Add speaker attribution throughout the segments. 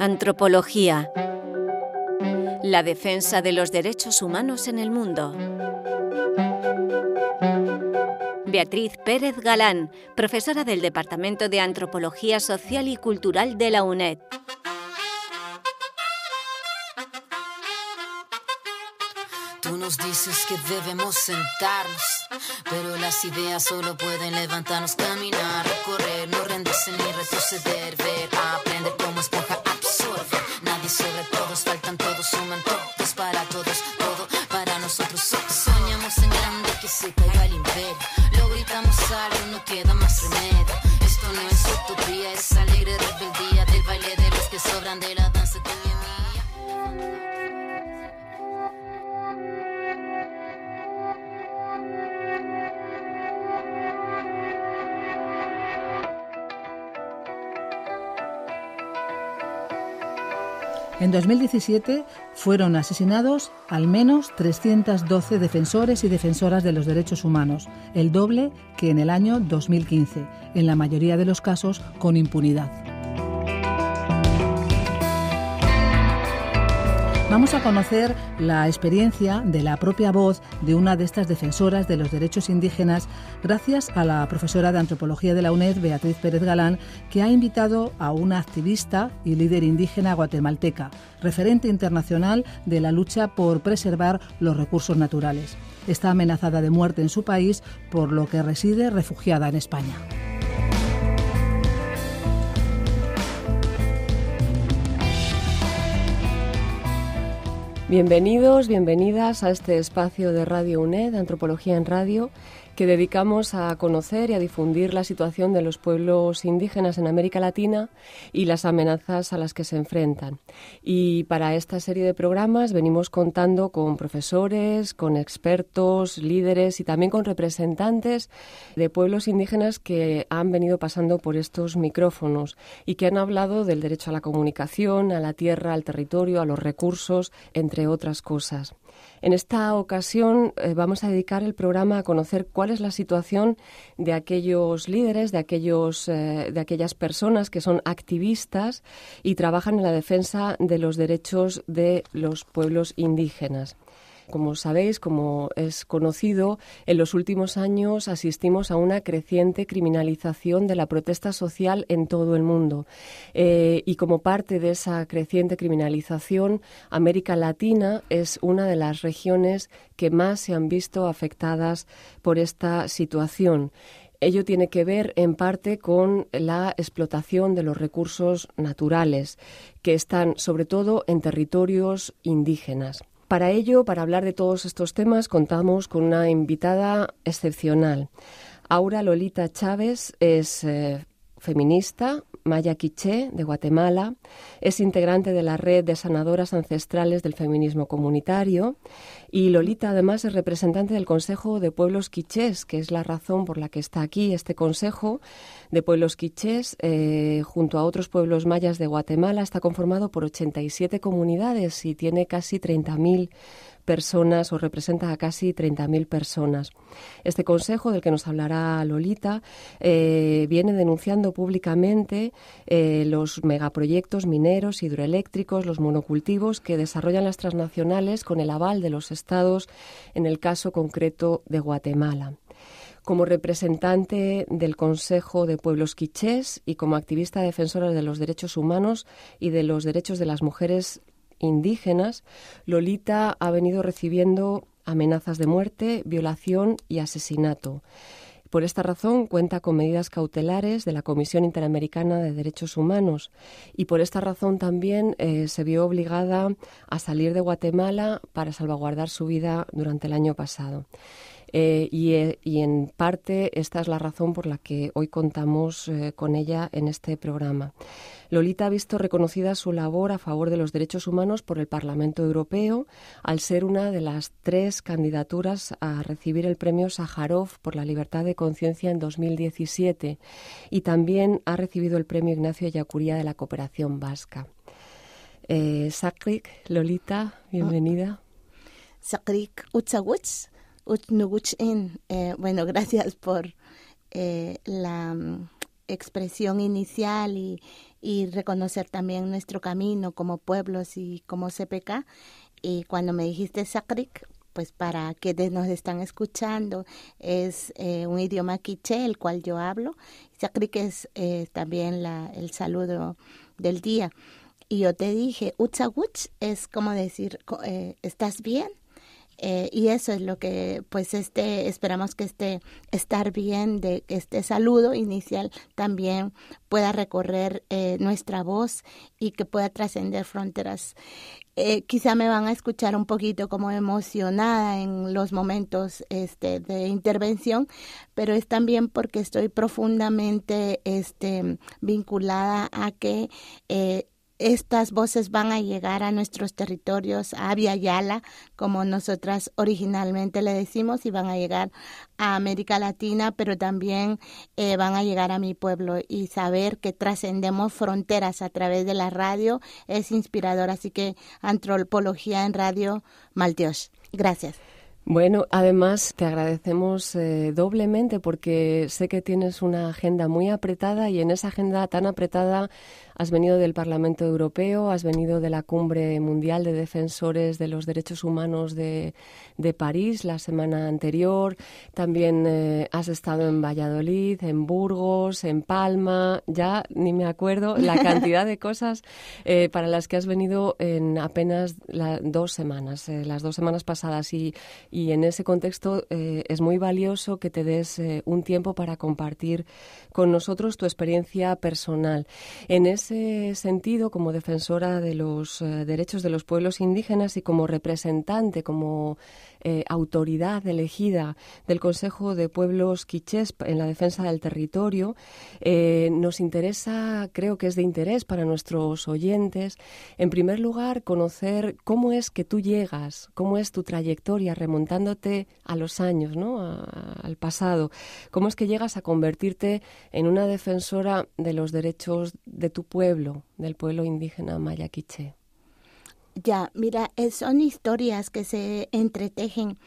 Speaker 1: Antropología. La defensa de los derechos humanos en el mundo. Beatriz Pérez Galán, profesora del Departamento de Antropología Social y Cultural de la UNED.
Speaker 2: Tú nos dices que debemos sentarnos, pero las ideas solo pueden levantarnos, caminar, recorrer, no rendirse ni retroceder, ver, aprender como esponja, absorber. Nadie sobre todos, faltan todos, suman todos para todos, todo para nosotros. Soñamos en grande que se caiga el imperio, lo gritamos algo, no queda más remedio. Esto no es utopía, es alegre rebeldía del baile de los que sobran de la danza tuya y mía.
Speaker 3: En 2017 fueron asesinados al menos 312 defensores y defensoras de los derechos humanos, el doble que en el año 2015, en la mayoría de los casos con impunidad. Vamos a conocer la experiencia de la propia voz de una de estas defensoras de los derechos indígenas gracias a la profesora de Antropología de la UNED, Beatriz Pérez Galán, que ha invitado a una activista y líder indígena guatemalteca, referente internacional de la lucha por preservar los recursos naturales. Está amenazada de muerte en su país, por lo que reside refugiada en España.
Speaker 4: Bienvenidos, bienvenidas a este espacio de Radio UNED, Antropología en Radio, que dedicamos a conocer y a difundir la situación de los pueblos indígenas en América Latina y las amenazas a las que se enfrentan. Y para esta serie de programas venimos contando con profesores, con expertos, líderes y también con representantes de pueblos indígenas que han venido pasando por estos micrófonos y que han hablado del derecho a la comunicación, a la tierra, al territorio, a los recursos, entre otras cosas. En esta ocasión vamos a dedicar el programa a conocer cuál es la situación de aquellos líderes, de aquellas personas que son activistas y trabajan en la defensa de los derechos de los pueblos indígenas. Como sabéis, como es conocido, en los últimos años asistimos a una creciente criminalización de la protesta social en todo el mundo. Y como parte de esa creciente criminalización, América Latina es una de las regiones que más se han visto afectadas por esta situación. Ello tiene que ver en parte con la explotación de los recursos naturales, que están sobre todo en territorios indígenas. Para ello, para hablar de todos estos temas, contamos con una invitada excepcional. Aura Lolita Chávez es feminista, maya quiché de Guatemala, es integrante de la red de sanadoras ancestrales del feminismo comunitario y Lolita además es representante del Consejo de Pueblos Quichés, que es la razón por la que está aquí. Este Consejo de Pueblos Quichés, junto a otros pueblos mayas de Guatemala, está conformado por 87 comunidades y tiene casi 30.000 personas o representa a casi 30.000 personas. Este consejo, del que nos hablará Lolita, viene denunciando públicamente los megaproyectos mineros, hidroeléctricos, los monocultivos que desarrollan las transnacionales con el aval de los estados, en el caso concreto de Guatemala. Como representante del Consejo de Pueblos Quichés y como activista defensora de los derechos humanos y de los derechos de las mujeres indígenas, Lolita ha venido recibiendo amenazas de muerte, violación y asesinato. Por esta razón cuenta con medidas cautelares de la Comisión Interamericana de Derechos Humanos y por esta razón también se vio obligada a salir de Guatemala para salvaguardar su vida durante el año pasado. Y en parte esta es la razón por la que hoy contamos con ella en este programa. Lolita ha visto reconocida su labor a favor de los derechos humanos por el Parlamento Europeo, al ser una de las 3 candidaturas a recibir el premio Sájarov por la libertad de conciencia en 2017 y también ha recibido el premio Ignacio Ellacuría de la Cooperación Vasca. Sakrik, Lolita, bienvenida.
Speaker 5: Sakrik Utsawuts. Bueno, gracias por expresión inicial y reconocer también nuestro camino como pueblos y como CPK. Y cuando me dijiste Sakrik, pues para quienes nos están escuchando, es un idioma quiché, el cual yo hablo. Sakrik es también el saludo del día. Y yo te dije, Utsaguch es como decir, ¿estás bien? Y eso es lo que pues esperamos que estar bien, de que este saludo inicial también pueda recorrer nuestra voz y que pueda trascender fronteras. Quizá me van a escuchar un poquito como emocionada en los momentos de intervención, pero es también porque estoy profundamente vinculada a que estas voces van a llegar a nuestros territorios, a Abya Yala, como nosotras originalmente le decimos, y van a llegar a América Latina, pero también van a llegar a mi pueblo, y saber que trascendemos fronteras a través de la radio es inspirador. Así que Antropología en Radio, Malteosh. Gracias.
Speaker 4: Bueno, además te agradecemos doblemente porque sé que tienes una agenda muy apretada y en esa agenda tan apretada has venido del Parlamento Europeo, has venido de la Cumbre Mundial de Defensores de los Derechos Humanos de París la semana anterior, también has estado en Valladolid, en Burgos, en Palma, ya ni me acuerdo la cantidad de cosas para las que has venido en apenas 2 semanas, las 2 semanas pasadas y en ese contexto es muy valioso que te des un tiempo para compartir con nosotros tu experiencia personal. En ese sentido, como defensora de los derechos de los pueblos indígenas y como representante, como autoridad elegida del Consejo de Pueblos Quichés en la defensa del territorio, nos interesa, creo que es de interés para nuestros oyentes, en primer lugar, conocer cómo es que tú llegas, cómo es tu trayectoria remontándote a los años, ¿no? Al pasado. ¿Cómo es que llegas a convertirte en una defensora de los derechos de tu pueblo, del pueblo indígena maya quiché?
Speaker 5: Ya, mira, son historias que se entretejen.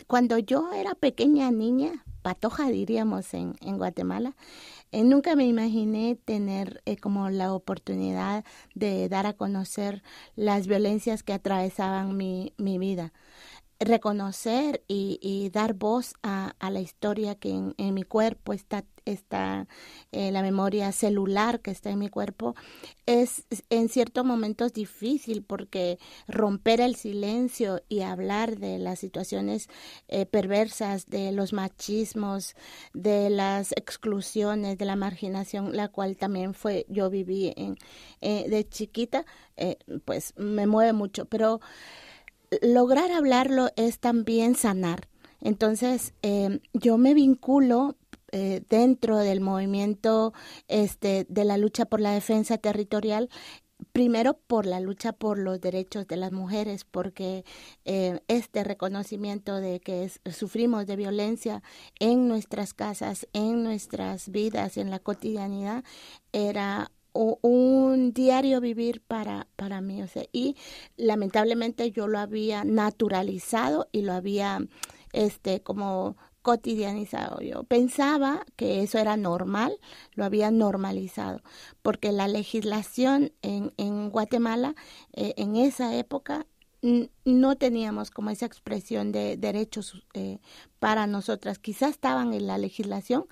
Speaker 5: Cuando yo era pequeña niña, patoja diríamos en Guatemala, nunca me imaginé tener como la oportunidad de dar a conocer las violencias que atravesaban mi vida. Reconocer y dar voz a la historia que en mi cuerpo está la memoria celular que está en mi cuerpo, es en ciertos momentos difícil porque romper el silencio y hablar de las situaciones perversas, de los machismos, de las exclusiones, de la marginación, la cual también yo viví de chiquita, pues me mueve mucho, pero lograr hablarlo es también sanar. Entonces, yo me vinculo dentro del movimiento de la lucha por la defensa territorial, primero por la lucha por los derechos de las mujeres, porque este reconocimiento de que sufrimos de violencia en nuestras casas, en nuestras vidas, en la cotidianidad, era un diario vivir para mí, o sea, y lamentablemente yo lo había naturalizado y lo había como cotidianizado. Yo pensaba que eso era normal, lo había normalizado, porque la legislación en Guatemala en esa época no teníamos como esa expresión de derechos para nosotras. Quizás estaban en la legislación,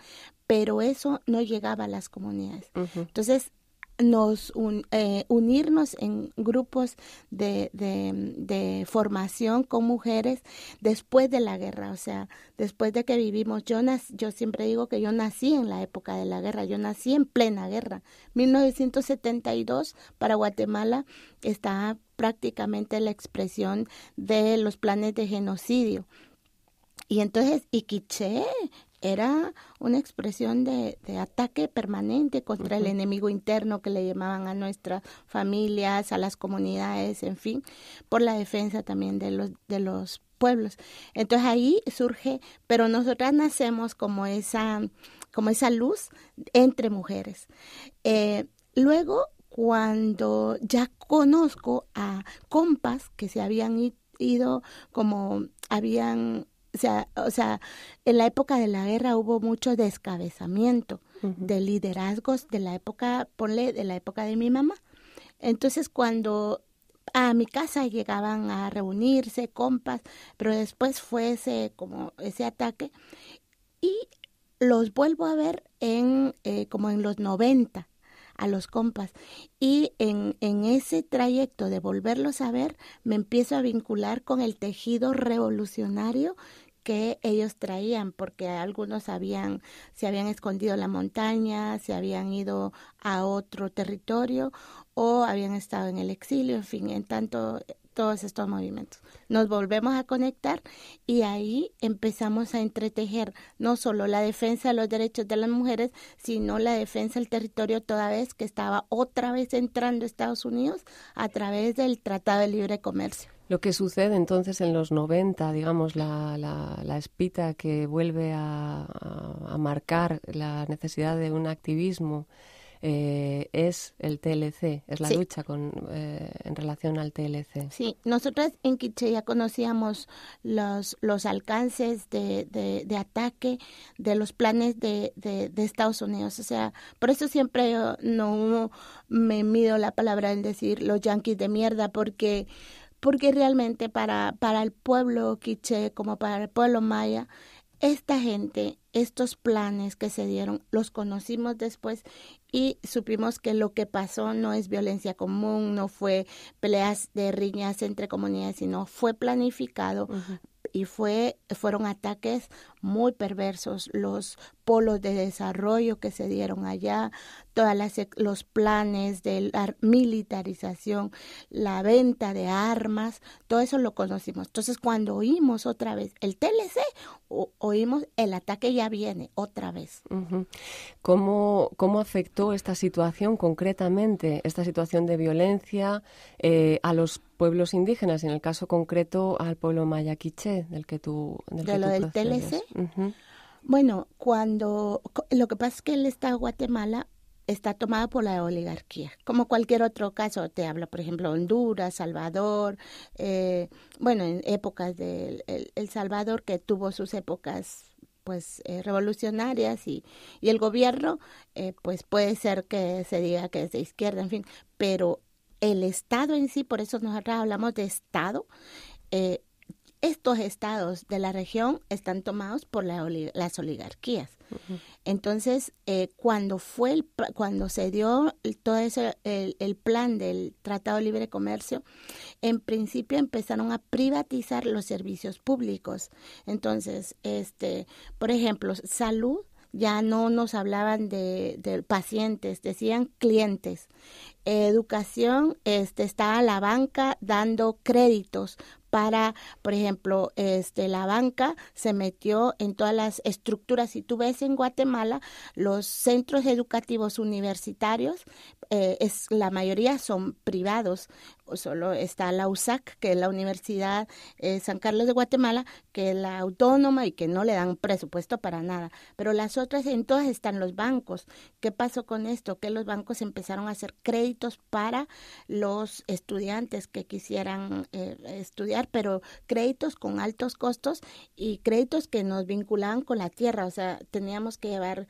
Speaker 5: pero eso no llegaba a las comunidades. Uh-huh. Entonces, unirnos en grupos de formación con mujeres después de la guerra, o sea, después de que vivimos, yo siempre digo que yo nací en la época de la guerra, yo nací en plena guerra. 1972 para Guatemala está prácticamente la expresión de los planes de genocidio. Y entonces, Quiché era una expresión de ataque permanente contra el enemigo interno que le llamaban a nuestras familias, a las comunidades, en fin, por la defensa también de los pueblos. Entonces ahí surge, pero nosotras nacemos como esa luz entre mujeres. Luego, cuando ya conozco a compas que se habían ido, como habían o sea, en la época de la guerra hubo mucho descabezamiento de liderazgos de la época, de la época de mi mamá. Entonces, cuando a mi casa llegaban a reunirse compas, pero después fue ese ataque, y los vuelvo a ver como en los 90, a los compas, y en ese trayecto de volverlos a ver me empiezo a vincular con el tejido revolucionario que ellos traían, porque algunos se habían escondido en la montaña, se habían ido a otro territorio o habían estado en el exilio, en fin, en tanto todos estos movimientos. Nos volvemos a conectar y ahí empezamos a entretejer no solo la defensa de los derechos de las mujeres, sino la defensa del territorio, toda vez que estaba otra vez entrando Estados Unidos a través del Tratado de Libre Comercio.
Speaker 4: Lo que sucede entonces en los 90, digamos, la espita que vuelve a marcar la necesidad de un activismo, es el TLC, es la lucha en relación al TLC.
Speaker 5: Sí, nosotras en Quiché ya conocíamos los alcances de ataque de los planes de Estados Unidos. O sea, por eso siempre yo no me mido la palabra en decir los yanquis de mierda, porque realmente para el pueblo quiché como para el pueblo maya, esta gente, estos planes que se dieron, los conocimos después y supimos que lo que pasó no es violencia común, no fue peleas de riñas entre comunidades, sino fue planificado. Y fueron ataques muy perversos, los polos de desarrollo que se dieron allá, todos los planes de la militarización, la venta de armas, todo eso lo conocimos. Entonces, cuando oímos otra vez el TLC, oímos el ataque ya viene otra vez.
Speaker 4: ¿Cómo afectó esta situación concretamente, esta situación de violencia a los pueblos indígenas, en el caso concreto al pueblo maya quiché, del
Speaker 5: TLC? Bueno, lo que pasa es que el Estado de Guatemala está tomado por la oligarquía, como cualquier otro caso. Te hablo, por ejemplo, Honduras, Salvador, en épocas de El Salvador, que tuvo sus épocas revolucionarias, y el gobierno pues puede ser que se diga que es de izquierda, en fin, pero el Estado en sí, por eso nosotros hablamos de Estado, estos estados de la región están tomados por las oligarquías. Entonces, cuando se dio todo ese, el plan del Tratado de Libre Comercio, en principio empezaron a privatizar los servicios públicos. Entonces, por ejemplo, salud, ya no nos hablaban de pacientes, decían clientes. Educación, estaba la banca dando créditos para, por ejemplo, la banca se metió en todas las estructuras. Si tú ves en Guatemala, los centros educativos universitarios, la mayoría son privados. Solo está la USAC, que es la Universidad San Carlos de Guatemala, que es la autónoma y que no le dan presupuesto para nada. Pero las otras, en todas están los bancos. ¿Qué pasó con esto? Que los bancos empezaron a hacer créditos para los estudiantes que quisieran estudiar, pero créditos con altos costos y créditos que nos vinculaban con la tierra. O sea, teníamos que llevar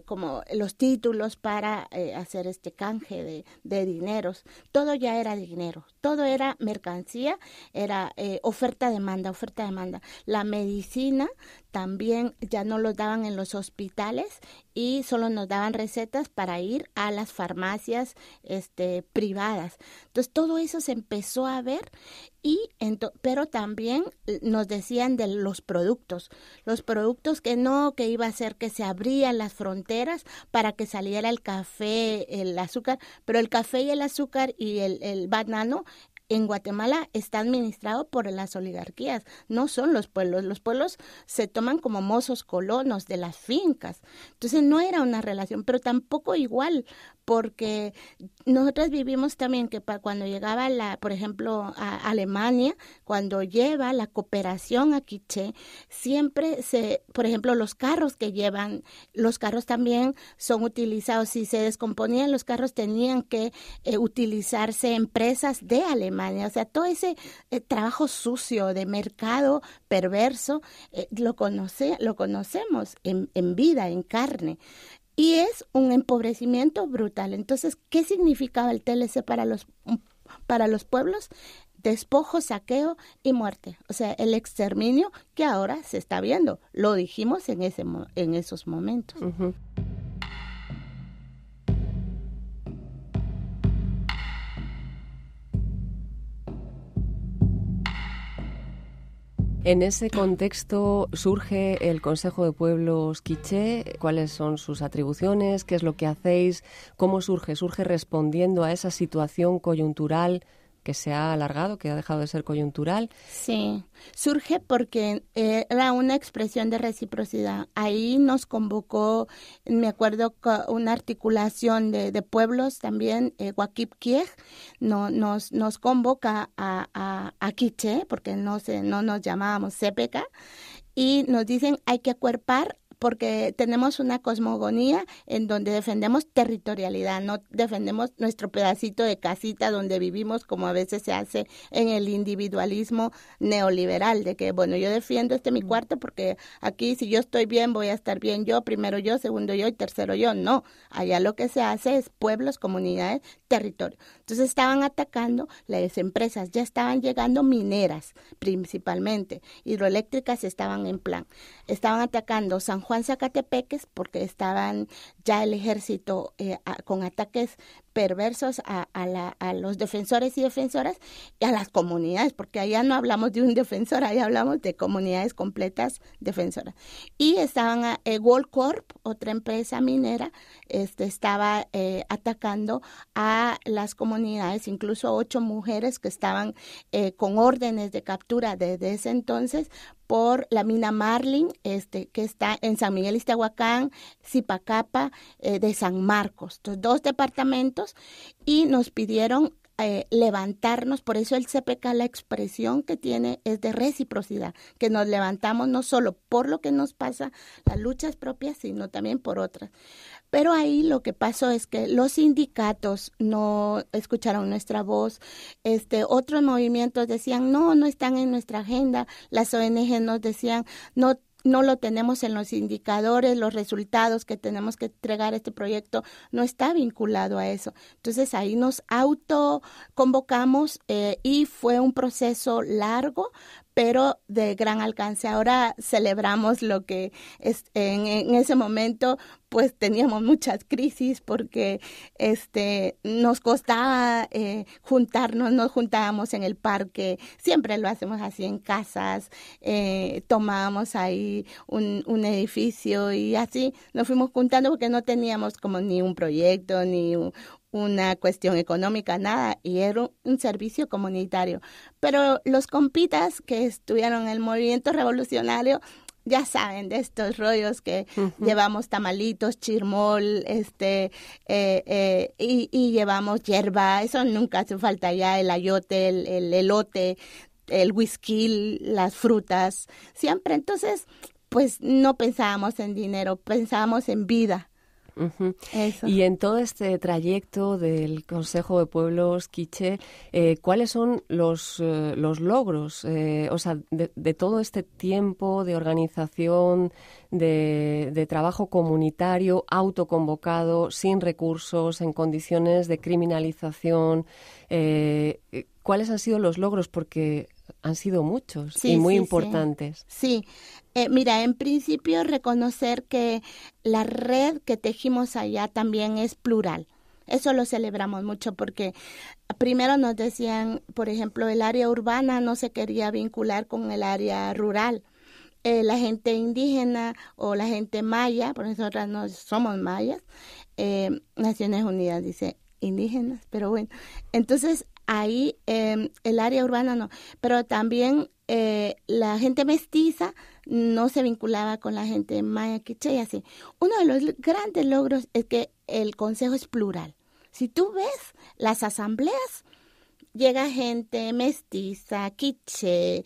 Speaker 5: como los títulos para hacer este canje de dineros. Todo ya era dinero, todo era mercancía, era oferta-demanda. La medicina también ya no los daban en los hospitales y solo nos daban recetas para ir a las farmacias privadas. Entonces todo eso se empezó a ver, pero también nos decían de los productos que iba a ser que se abrían las fronteras para que saliera el café, el azúcar, pero el café y el azúcar y el banano en Guatemala está administrado por las oligarquías, no son los pueblos. Los pueblos se toman como mozos colonos de las fincas. Entonces no era una relación, pero tampoco igual, porque nosotros vivimos también que cuando llegaba por ejemplo, a Alemania, cuando lleva la cooperación a Quiché, siempre por ejemplo, los carros también son utilizados. Si se descomponían los carros, tenían que utilizarse empresas de Alemania Alemania. O sea, todo ese trabajo sucio de mercado perverso lo conocemos en vida, en carne. Y es un empobrecimiento brutal. Entonces, ¿qué significaba el TLC para los pueblos? Despojo, saqueo y muerte. O sea, el exterminio que ahora se está viendo. Lo dijimos en esos momentos.
Speaker 4: Uh-huh. En ese contexto surge el Consejo de Pueblos Quiché. ¿Cuáles son sus atribuciones? ¿Qué es lo que hacéis? ¿Cómo surge? ¿Surge respondiendo a esa situación coyuntural que se ha alargado, que ha dejado de ser coyuntural?
Speaker 5: Sí, surge porque era una expresión de reciprocidad. Ahí nos convocó, me acuerdo, una articulación de pueblos también, Huaquipquiej, nos convoca a Quiché, porque no nos llamábamos CPK, y nos dicen hay que acuerpar porque tenemos una cosmogonía en donde defendemos territorialidad, no defendemos nuestro pedacito de casita donde vivimos como a veces se hace en el individualismo neoliberal, de que, bueno, yo defiendo mi cuarto porque aquí si yo estoy bien voy a estar bien yo, primero yo, segundo yo y tercero yo. No, allá lo que se hace es pueblos, comunidades, territorio. Entonces estaban atacando las empresas, ya estaban llegando mineras principalmente, hidroeléctricas estaban en plan, estaban atacando San Juan Zacatepeques porque estaban ya el ejército con ataques perversos a los defensores y defensoras y a las comunidades, porque allá no hablamos de un defensor, allá hablamos de comunidades completas defensoras. Y estaban Goldcorp, otra empresa minera, estaba atacando a las comunidades, incluso 8 mujeres que estaban con órdenes de captura desde ese entonces por la mina Marlin, que está en San Miguel Iztahuacán, Zipacapa, de San Marcos, estos 2 departamentos, y nos pidieron levantarnos. Por eso el CPK, la expresión que tiene es de reciprocidad, que nos levantamos no solo por lo que nos pasa, las luchas propias, sino también por otras. Pero ahí lo que pasó es que los sindicatos no escucharon nuestra voz, otros movimientos decían no están en nuestra agenda, las ONG nos decían no lo tenemos en los indicadores, los resultados que tenemos que entregar este proyecto no está vinculado a eso. Entonces ahí nos autoconvocamos y fue un proceso largo, pero de gran alcance. Ahora celebramos lo que en ese momento pues teníamos muchas crisis porque nos costaba juntarnos, nos juntábamos en el parque, siempre lo hacemos así en casas, tomábamos ahí un edificio y así nos fuimos juntando porque no teníamos como ni un proyecto ni una cuestión económica, nada, y era un servicio comunitario. Pero los compitas que estuvieron en el movimiento revolucionario ya saben de estos rollos que llevamos tamalitos, chirmol, y llevamos hierba, eso nunca hace falta ya, el ayote, el elote, el whisky, las frutas, siempre. Entonces, pues no pensábamos en dinero, pensábamos en vida.
Speaker 4: Uh-huh. Y en todo este trayecto del Consejo de Pueblos Quiché, ¿cuáles son los logros? O sea, de todo este tiempo de organización, de trabajo comunitario, autoconvocado, sin recursos, en condiciones de criminalización, ¿cuáles han sido los logros? Porque han sido muchos y muy importantes.
Speaker 5: Sí. Mira, en principio reconocer que la red que tejimos allá también es plural. Eso lo celebramos mucho porque primero nos decían, por ejemplo, el área urbana no se quería vincular con el área rural. La gente indígena o la gente maya, por nosotras no somos mayas, Naciones Unidas dice indígenas, pero bueno, entonces ahí el área urbana no, pero también la gente mestiza no se vinculaba con la gente maya, quiché y así. Uno de los grandes logros es que el consejo es plural. Si tú ves las asambleas, llega gente mestiza, quiché,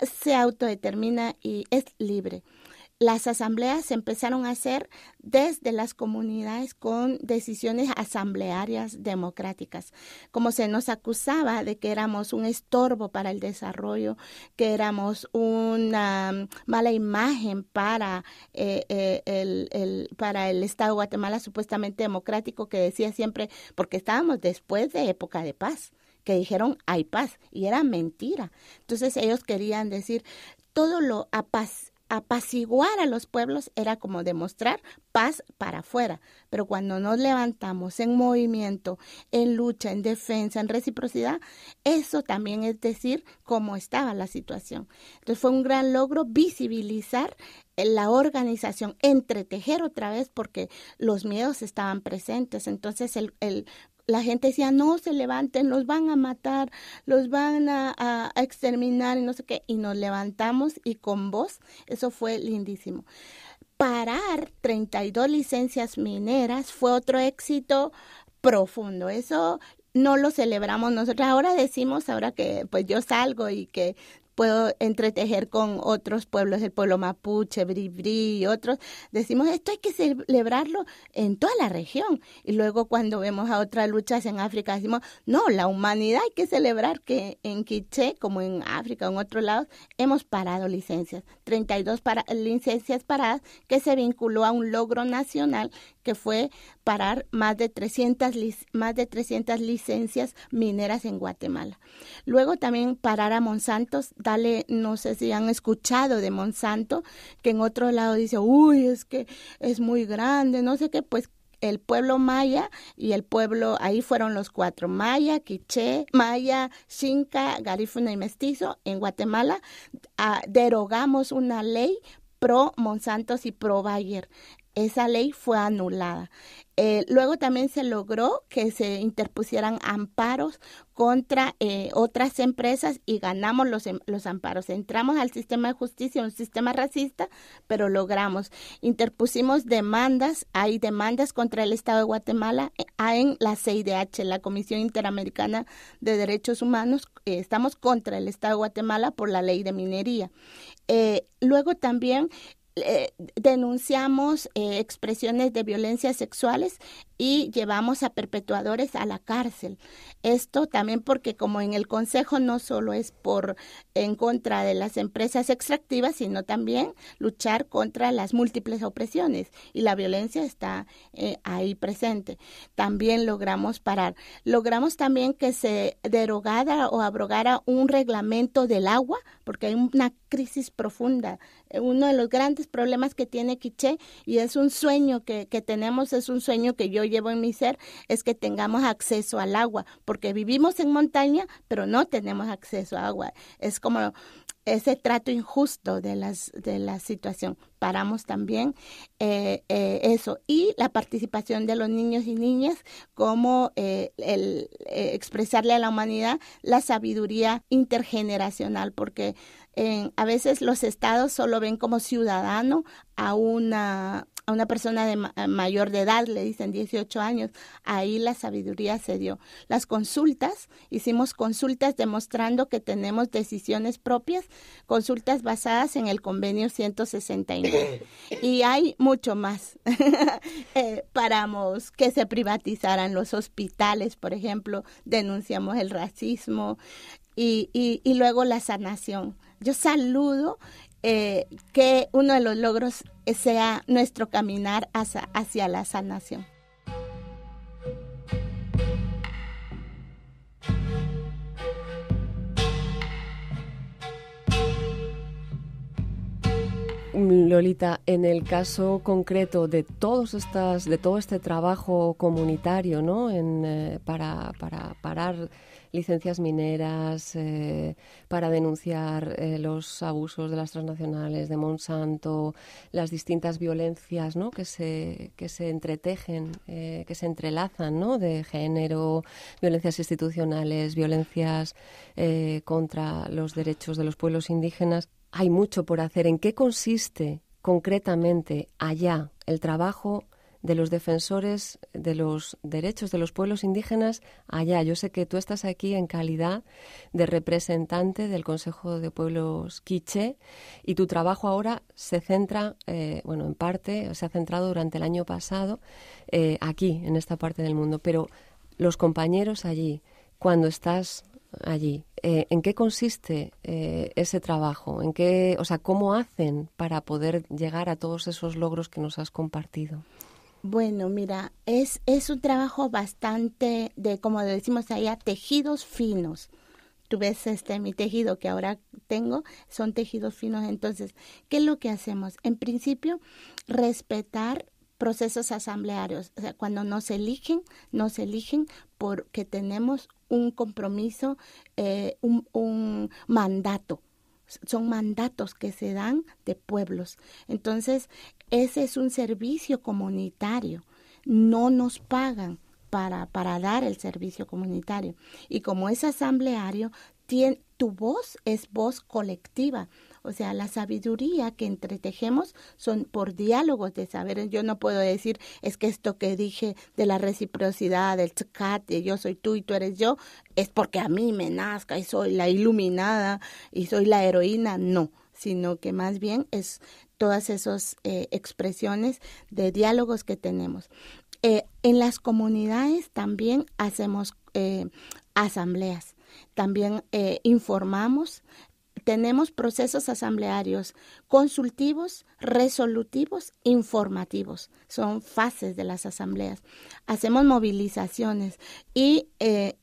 Speaker 5: se autodetermina y es libre. las asambleas se empezaron a hacer desde las comunidades con decisiones asamblearias democráticas. Como se nos acusaba de que éramos un estorbo para el desarrollo, que éramos una mala imagen para el Estado de Guatemala supuestamente democrático, que decía siempre, porque estábamos después de época de paz, que dijeron hay paz, y era mentira. Entonces ellos querían decir todo lo apaciguar a los pueblos era como demostrar paz para afuera, pero cuando nos levantamos en movimiento, en lucha, en defensa, en reciprocidad, eso también es decir cómo estaba la situación. Entonces fue un gran logro visibilizar la organización, entretejer otra vez porque los miedos estaban presentes. Entonces la gente decía, no se levanten, los van a matar, los van a exterminar y no sé qué. Y nos levantamos y con voz, eso fue lindísimo. Parar 32 licencias mineras fue otro éxito profundo. Eso no lo celebramos nosotros. Ahora decimos, ahora que pues yo salgo y que puedo entretejer con otros pueblos, el pueblo mapuche, bribri y otros, decimos esto hay que celebrarlo en toda la región. Y luego cuando vemos a otras luchas en África decimos, no, la humanidad hay que celebrar que en Quiché, como en África o en otros lados, hemos parado licencias, 32 licencias paradas, que se vinculó a un logro nacional que fue parar más de 300 licencias mineras en Guatemala. Luego también parar a Monsanto. No sé si han escuchado de Monsanto, que en otro lado dice, uy, es que es muy grande, no sé qué, pues el pueblo maya y el pueblo, ahí fueron los 4, maya, quiché, maya, xinca, garífuna y mestizo, en Guatemala, derogamos una ley pro Monsanto y pro Bayer. Esa ley fue anulada. Luego también se logró que se interpusieran amparos contra otras empresas y ganamos los amparos. Entramos al sistema de justicia, un sistema racista, pero logramos. Interpusimos demandas, hay demandas contra el Estado de Guatemala en la CIDH, la Comisión Interamericana de Derechos Humanos. Estamos contra el Estado de Guatemala por la ley de minería. Luego también denunciamos expresiones de violencia sexuales y llevamos a perpetuadores a la cárcel. Esto también porque como en el Consejo no solo es en contra de las empresas extractivas, sino también luchar contra las múltiples opresiones y la violencia está ahí presente. También logramos parar. Logramos también que se derogara o abrogara un reglamento del agua, porque hay una crisis profunda. Uno de los grandes problemas que tiene Quiché, y es un sueño que tenemos, es un sueño que yo llevo en mi ser, es que tengamos acceso al agua, porque vivimos en montaña, pero no tenemos acceso a agua. Es como ese trato injusto de la situación. Paramos también eso. Y la participación de los niños y niñas, como expresarle a la humanidad la sabiduría intergeneracional, porque a veces los estados solo ven como ciudadano a una persona mayor de edad, le dicen 18 años, ahí la sabiduría se dio. Las consultas, hicimos consultas demostrando que tenemos decisiones propias, consultas basadas en el convenio 169. Y hay mucho más. Paramos que se privatizaran los hospitales, por ejemplo, denunciamos el racismo y luego la sanación. Yo saludo que uno de los logros sea nuestro caminar hacia la sanación.
Speaker 4: Lolita, en el caso concreto de todo este trabajo comunitario, ¿no? Para parar licencias mineras, para denunciar los abusos de las transnacionales, de Monsanto, las distintas violencias, ¿no? que se entretejen, que se entrelazan, ¿no? De género, violencias institucionales, violencias contra los derechos de los pueblos indígenas. Hay mucho por hacer. ¿En qué consiste concretamente allá el trabajo de los defensores de los derechos de los pueblos indígenas allá? Yo sé que tú estás aquí en calidad de representante del Consejo de Pueblos Quiché y tu trabajo ahora se centra, en parte, se ha centrado durante el año pasado aquí, en esta parte del mundo. Pero los compañeros allí, cuando estás allí, ¿en qué consiste ese trabajo? ¿Cómo hacen para poder llegar a todos esos logros que nos has compartido?
Speaker 5: Bueno, mira, es un trabajo bastante de, como decimos allá, tejidos finos. Tú ves mi tejido que ahora tengo, son tejidos finos. Entonces, ¿qué es lo que hacemos? En principio, respetar procesos asamblearios. O sea, cuando nos eligen porque tenemos un compromiso, un mandato. Son mandatos que se dan de pueblos. Entonces, ese es un servicio comunitario. No nos pagan para dar el servicio comunitario. Y como es asambleario, tu voz es voz colectiva. O sea, la sabiduría que entretejemos son por diálogos de saberes. Yo no puedo decir, es que esto que dije de la reciprocidad, del tzakat, de yo soy tú y tú eres yo, es porque a mí me nazca y soy la iluminada y soy la heroína. No, sino que más bien es todas esas expresiones de diálogos que tenemos. En las comunidades también hacemos asambleas, también informamos. Tenemos procesos asamblearios consultivos, resolutivos, informativos. Son fases de las asambleas. Hacemos movilizaciones y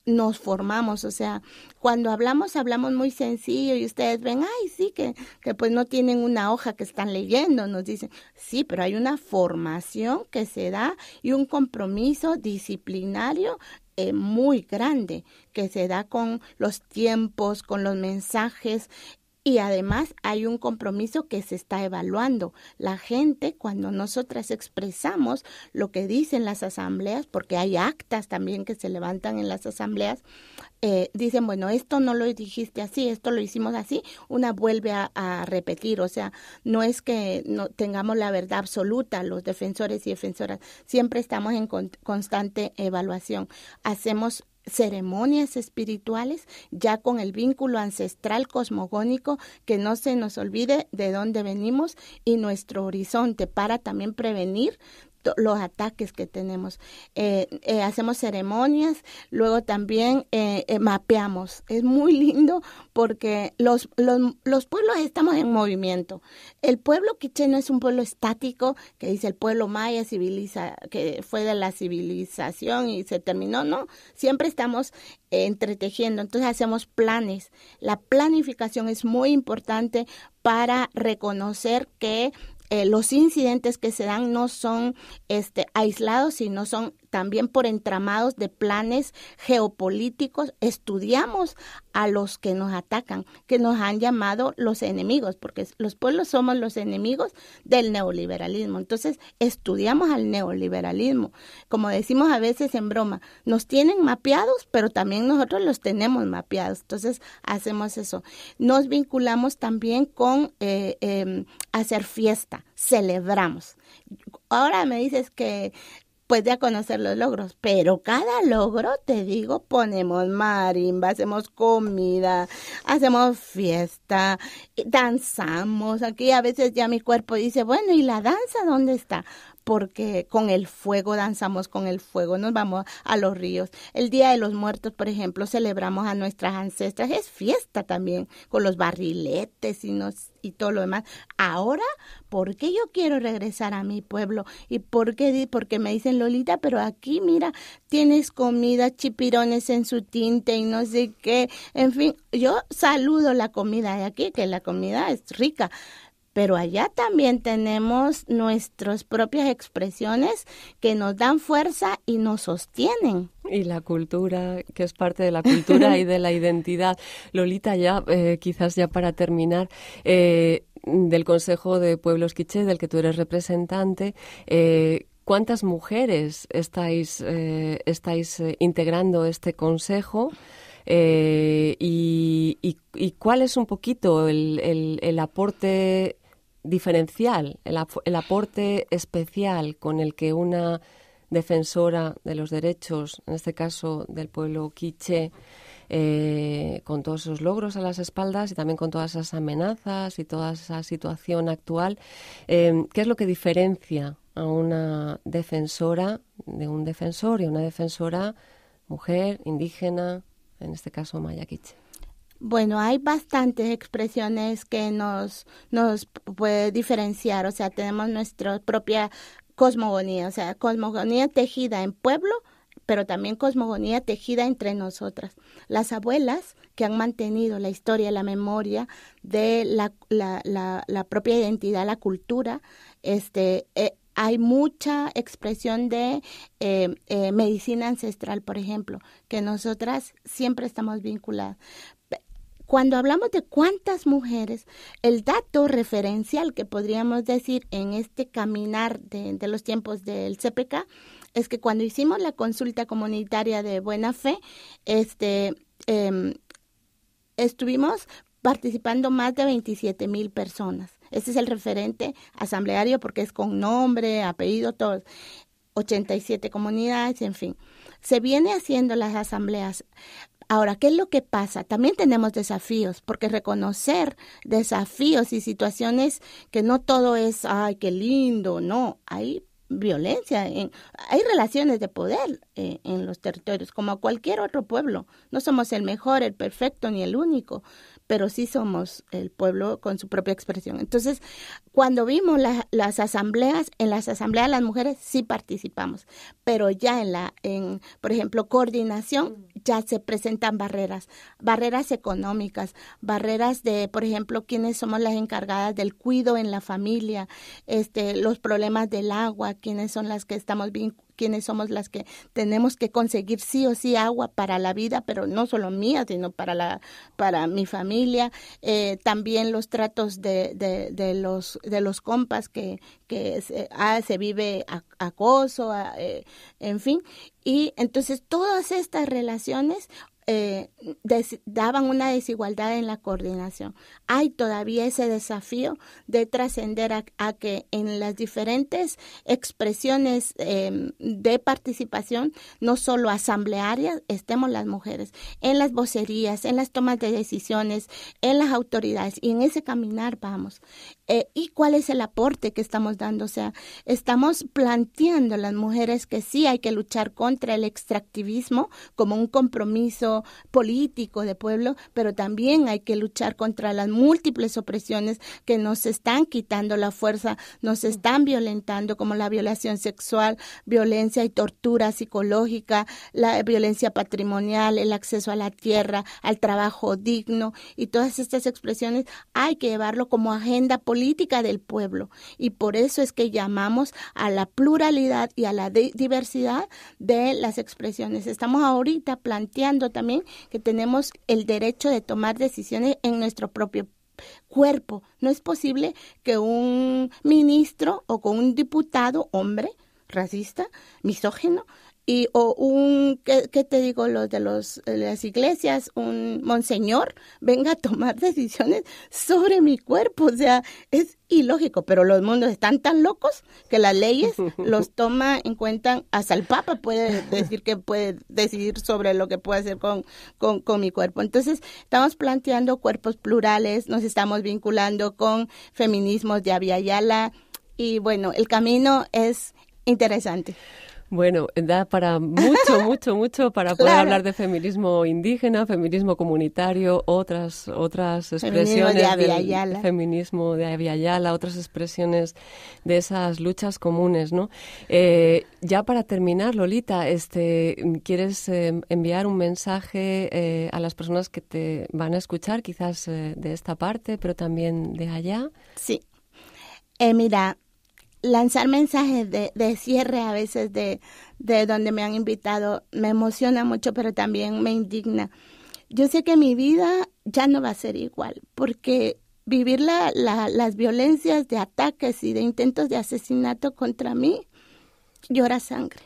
Speaker 5: nos formamos. O sea, cuando hablamos muy sencillo y ustedes ven, ay, sí, que pues no tienen una hoja que están leyendo. Nos dicen, sí, pero hay una formación que se da y un compromiso disciplinario muy grande que se da con los tiempos, con los mensajes, y además hay un compromiso que se está evaluando. La gente, cuando nosotras expresamos lo que dicen las asambleas, porque hay actas también que se levantan en las asambleas, dicen, bueno, esto no lo dijiste así, esto lo hicimos así, una vuelve a repetir. O sea, no es que no tengamos la verdad absoluta, los defensores y defensoras, siempre estamos en constante evaluación. Hacemos ceremonias espirituales ya con el vínculo ancestral cosmogónico, que no se nos olvide de dónde venimos y nuestro horizonte, para también prevenir los ataques que tenemos. Hacemos ceremonias, luego también mapeamos. Es muy lindo porque los pueblos estamos en movimiento. El pueblo quiché no es un pueblo estático que dice el pueblo maya que fue de la civilización y se terminó, no. Siempre estamos entretejiendo. Entonces hacemos planes. La planificación es muy importante para reconocer que los incidentes que se dan no son aislados, sino son también por entramados de planes geopolíticos. Estudiamos a los que nos atacan, que nos han llamado los enemigos, porque los pueblos somos los enemigos del neoliberalismo. Entonces, estudiamos al neoliberalismo. Como decimos a veces en broma, nos tienen mapeados, pero también nosotros los tenemos mapeados. Entonces, hacemos eso. Nos vinculamos también con hacer fiesta, celebramos. Ahora me dices que pues ya conocer los logros, pero cada logro, te digo, ponemos marimba, hacemos comida, hacemos fiesta, danzamos. Aquí a veces ya mi cuerpo dice, bueno, ¿y la danza dónde está? Porque con el fuego, danzamos con el fuego, nos vamos a los ríos. El Día de los Muertos, por ejemplo, celebramos a nuestras ancestras, es fiesta también, con los barriletes y todo lo demás. Ahora, ¿por qué yo quiero regresar a mi pueblo? ¿Y por qué? Porque me dicen, Lolita, pero aquí, mira, tienes comida, chipirones en su tinte y no sé qué. En fin, yo saludo la comida de aquí, que la comida es rica. Pero allá también tenemos nuestras propias expresiones que nos dan fuerza y nos sostienen.
Speaker 4: Y la cultura, que es parte de la cultura y de la identidad. Lolita, ya quizás ya para terminar, del Consejo de Pueblos Quiché, del que tú eres representante, ¿cuántas mujeres estáis integrando este consejo? Y cuál es un poquito el aporte diferencial, el aporte especial con el que una defensora de los derechos, en este caso del pueblo quiché, con todos esos logros a las espaldas y también con todas esas amenazas y toda esa situación actual, ¿qué es lo que diferencia a una defensora de un defensor y a una defensora mujer, indígena, en este caso maya quiché?
Speaker 5: Bueno, hay bastantes expresiones que nos puede diferenciar, o sea, tenemos nuestra propia cosmogonía, o sea, cosmogonía tejida en pueblo, pero también cosmogonía tejida entre nosotras. Las abuelas que han mantenido la historia, la memoria de la propia identidad, la cultura, hay mucha expresión de medicina ancestral, por ejemplo, que nosotras siempre estamos vinculadas. Cuando hablamos de cuántas mujeres, el dato referencial que podríamos decir en este caminar de los tiempos del CPK es que cuando hicimos la consulta comunitaria de buena fe, estuvimos participando más de 27,000 personas. Ese es el referente asambleario porque es con nombre, apellido, todo. 87 comunidades, en fin. Se viene haciendo las asambleas. Ahora, ¿qué es lo que pasa? También tenemos desafíos, porque reconocer desafíos y situaciones que no todo es, ay, qué lindo, no, hay violencia, hay relaciones de poder en los territorios, como cualquier otro pueblo. No somos el mejor, el perfecto, ni el único, pero sí somos el pueblo con su propia expresión. Entonces, cuando vimos las asambleas, en las asambleas las mujeres sí participamos, pero ya por ejemplo, coordinación, ya se presentan barreras económicas, barreras de, por ejemplo, quiénes somos las encargadas del cuidado en la familia, los problemas del agua, quiénes son las que quiénes somos las que tenemos que conseguir sí o sí agua para la vida, pero no solo mía, sino para mi familia. También los tratos de los compas que se vive acoso, en fin. Y entonces todas estas relaciones daban una desigualdad en la coordinación. Hay todavía ese desafío de trascender a que en las diferentes expresiones de participación, no solo asamblearias, estemos las mujeres, en las vocerías, en las tomas de decisiones, en las autoridades, y en ese caminar vamos. ¿Y cuál es el aporte que estamos dando? O sea, estamos planteando a las mujeres que sí hay que luchar contra el extractivismo como un compromiso político de pueblo, pero también hay que luchar contra las múltiples opresiones que nos están quitando la fuerza, nos están violentando, como la violación sexual, violencia y tortura psicológica, la violencia patrimonial, el acceso a la tierra, al trabajo digno, y todas estas expresiones hay que llevarlo como agenda política del pueblo, y por eso es que llamamos a la pluralidad y a la diversidad de las expresiones. Estamos ahorita planteando también que tenemos el derecho de tomar decisiones en nuestro propio cuerpo. No es posible que un ministro o con un diputado, hombre, racista, misógino, ¿qué te digo? De las iglesias, un monseñor venga a tomar decisiones sobre mi cuerpo. O sea, es ilógico, pero los mundos están tan locos que las leyes los toma en cuenta. Hasta el Papa puede decir que puede decidir sobre lo que puede hacer con mi cuerpo. Entonces, estamos planteando cuerpos plurales, nos estamos vinculando con feminismos de Abya Yala, y bueno, el camino es interesante.
Speaker 4: Bueno, da para mucho para poder hablar de feminismo indígena, feminismo comunitario, otras expresiones del feminismo de Abya Yala, otras expresiones de esas luchas comunes, ¿no? Ya para terminar, Lolita, ¿quieres enviar un mensaje a las personas que te van a escuchar, quizás de esta parte, pero también de allá?
Speaker 5: Sí. Mira, lanzar mensajes de cierre a veces de donde me han invitado me emociona mucho, pero también me indigna. Yo sé que mi vida ya no va a ser igual, porque vivir las violencias de ataques y de intentos de asesinato contra mí llora sangre.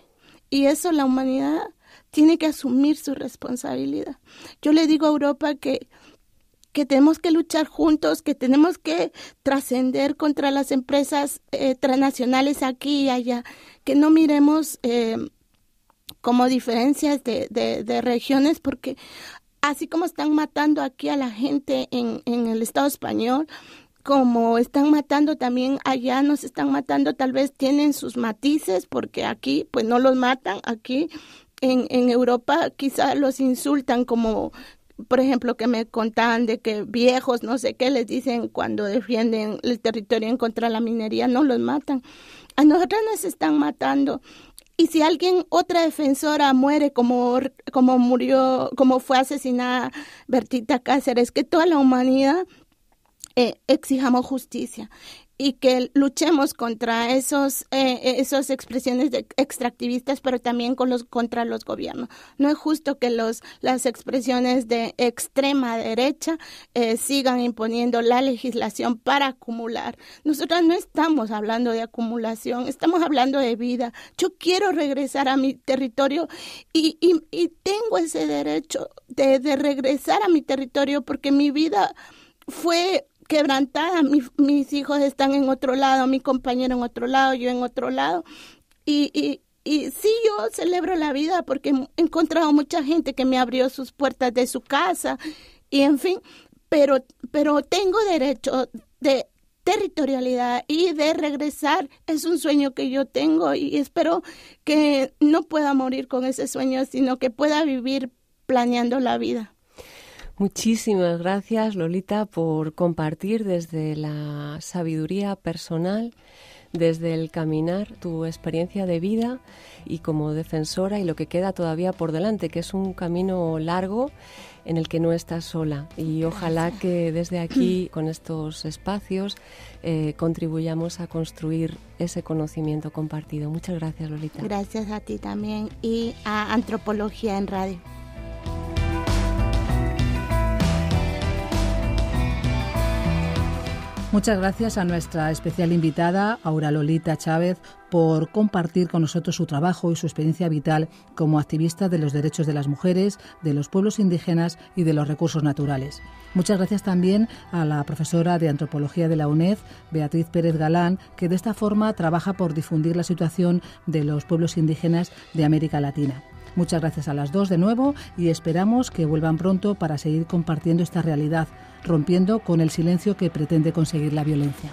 Speaker 5: Y eso la humanidad tiene que asumir su responsabilidad. Yo le digo a Europa que que tenemos que luchar juntos, que tenemos que trascender contra las empresas transnacionales aquí y allá, que no miremos como diferencias de regiones, porque así como están matando aquí a la gente en el Estado español, como están matando también allá, nos están matando, tal vez tienen sus matices, porque aquí pues no los matan, aquí en Europa quizás los insultan, como por ejemplo que me contaban de que viejos, no sé qué, les dicen cuando defienden el territorio en contra de la minería, no los matan. A nosotros nos están matando. Y si alguien, otra defensora muere como murió, como fue asesinada Bertita Cáceres, que toda la humanidad exijamos justicia y que luchemos contra esas expresiones extractivistas, pero también contra los gobiernos. No es justo que las expresiones de extrema derecha sigan imponiendo la legislación para acumular. Nosotros no estamos hablando de acumulación, estamos hablando de vida. Yo quiero regresar a mi territorio y tengo ese derecho de regresar a mi territorio, porque mi vida fue quebrantada, mis hijos están en otro lado, mi compañero en otro lado, yo en otro lado, y sí, yo celebro la vida porque he encontrado mucha gente que me abrió sus puertas de su casa, y en fin, pero tengo derecho de territorialidad y de regresar. Es un sueño que yo tengo y espero que no pueda morir con ese sueño, sino que pueda vivir planeando la vida.
Speaker 4: Muchísimas gracias, Lolita, por compartir desde la sabiduría personal, desde el caminar, tu experiencia de vida y como defensora y lo que queda todavía por delante, que es un camino largo en el que no estás sola. Y ojalá que desde aquí, con estos espacios, contribuyamos a construir ese conocimiento compartido. Muchas gracias, Lolita.
Speaker 5: Gracias a ti también y a Antropología en Radio.
Speaker 3: Muchas gracias a nuestra especial invitada, Aura Lolita Chávez, por compartir con nosotros su trabajo y su experiencia vital como activista de los derechos de las mujeres, de los pueblos indígenas y de los recursos naturales. Muchas gracias también a la profesora de Antropología de la UNED, Beatriz Pérez Galán, que de esta forma trabaja por difundir la situación de los pueblos indígenas de América Latina. Muchas gracias a las dos de nuevo y esperamos que vuelvan pronto para seguir compartiendo esta realidad, rompiendo con el silencio que pretende conseguir la violencia.